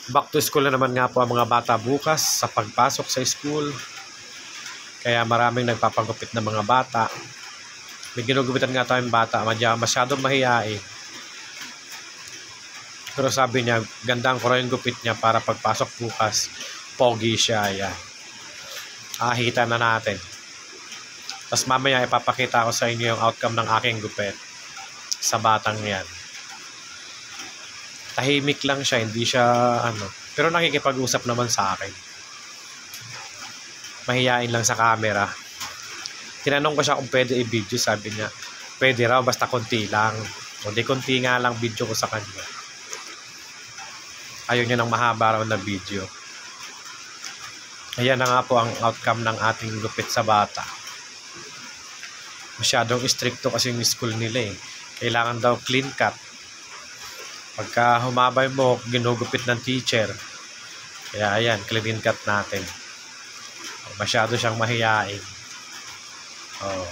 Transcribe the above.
Back to school na naman nga po ang mga bata bukas sa pagpasok sa school. Kaya maraming nagpapagupit ng mga bata. May ginugupitan nga tayong bata, masyadong mahiyain. Pero sabi niya, gandang ko yung gupit niya para pagpasok bukas, pogi siya. Yan. Ahita na natin. Tapos mamaya ipapakita ko sa inyo yung outcome ng aking gupit sa batang yan. Tahimik lang siya, hindi siya pero nakikipag-usap naman sa akin. Mahiyain lang sa camera. Tinanong ko siya kung pwede i-video, sabi niya, pwede raw basta konti lang. Kundi konti nga lang video ko sa kanya. Ayaw niya ng mahaba raw na video. Ayan na nga po ang outcome ng ating gupit sa bata. Masyadong stricto kasi yung school nila eh. Kailangan daw clean cut. Pagka humaba yung buhok, ginugupit ng teacher. Kaya ayan, clean cut natin. Masyado siyang mahiyain. Oh.